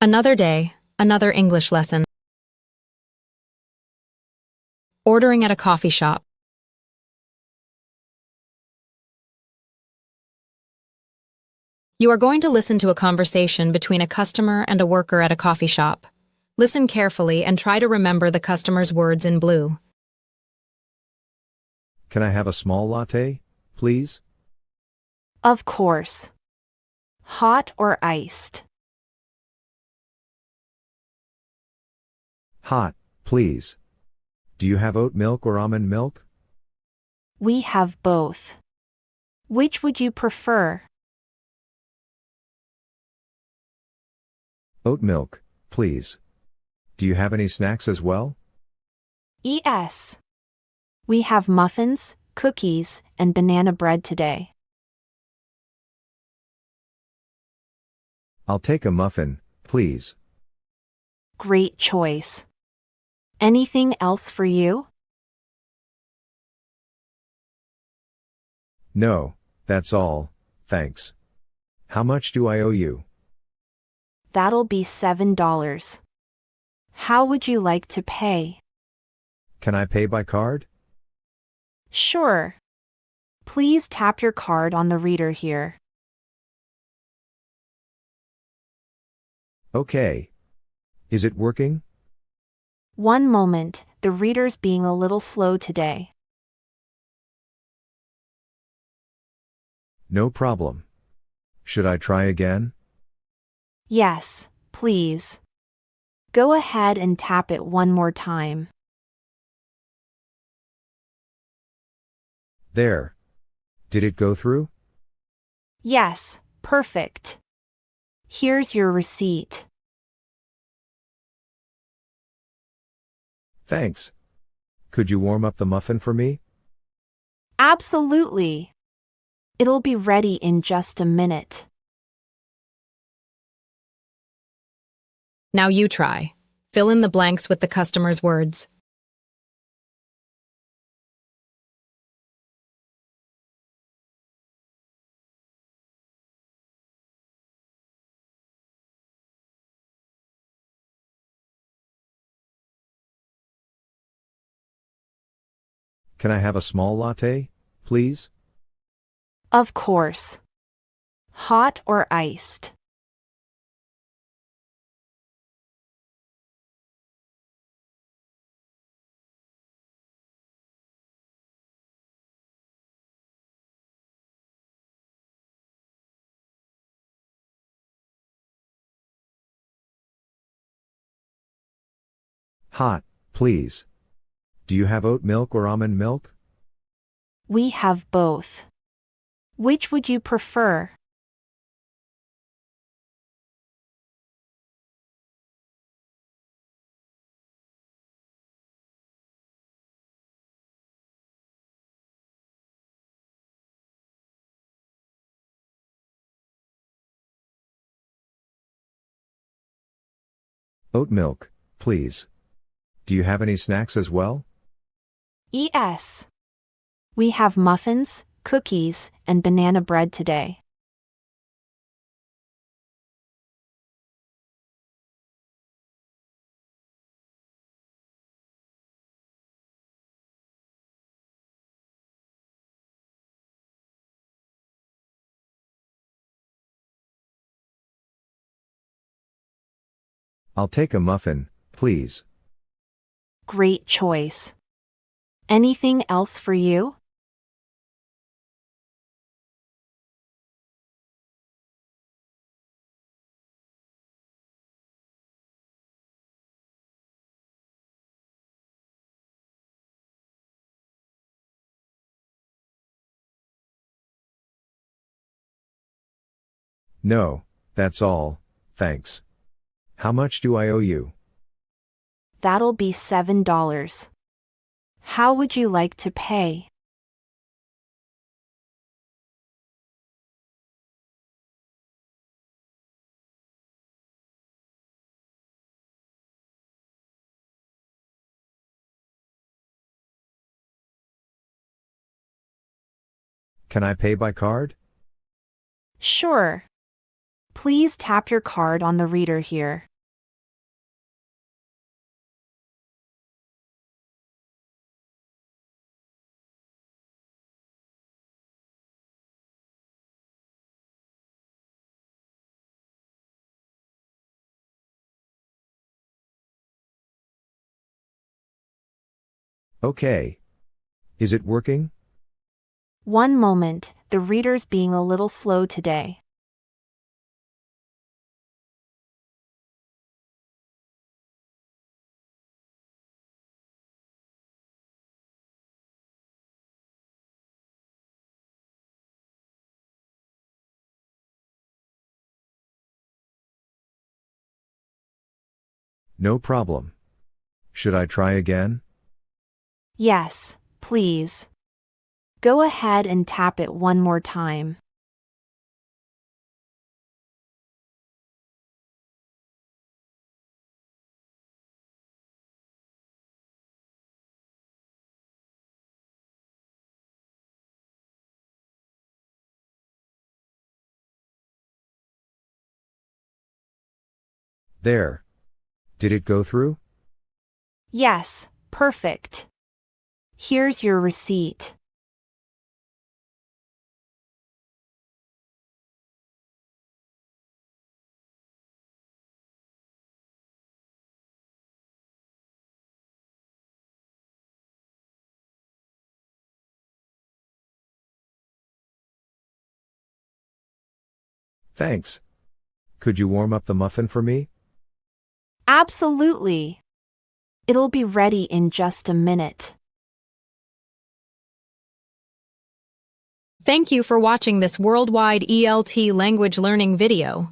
Another day, another English lesson. Ordering at a coffee shop. You are going to listen to a conversation between a customer and a worker at a coffee shop. Listen carefully and try to remember the customer's words in blue. Can I have a small latte, please? Of course. Hot or iced? Hot, please. Do you have oat milk or almond milk? We have both. Which would you prefer? Oat milk, please. Do you have any snacks as well? Yes. We have muffins, cookies, and banana bread today. I'll take a muffin, please. Great choice. Anything else for you? No, that's all, thanks. How much do I owe you? That'll be $7. How would you like to pay? Can I pay by card? Sure. Please tap your card on the reader here. Okay. Is it working? One moment, the reader's being a little slow today. No problem. Should I try again? Yes, please. Go ahead and tap it one more time. There. Did it go through? Yes, perfect. Here's your receipt. Thanks. Could you warm up the muffin for me? Absolutely. It'll be ready in just a minute. Now you try. Fill in the blanks with the customer's words. Can I have a small latte, please? Of course. Hot or iced? Hot, please. Do you have oat milk or almond milk? We have both. Which would you prefer? Oat milk, please. Do you have any snacks as well? Yes. We have muffins, cookies, and banana bread today. I'll take a muffin, please. Great choice. Anything else for you? No, that's all, thanks. How much do I owe you? That'll be $7. How would you like to pay? Can I pay by card? Sure. Please tap your card on the reader here. Okay. Is it working? One moment, the reader's being a little slow today. No problem. Should I try again? Yes, please. Go ahead and tap it one more time. There. Did it go through? Yes, perfect. Here's your receipt. Thanks. Could you warm up the muffin for me? Absolutely. It'll be ready in just a minute. Thank you for watching this worldwide ELT language learning video.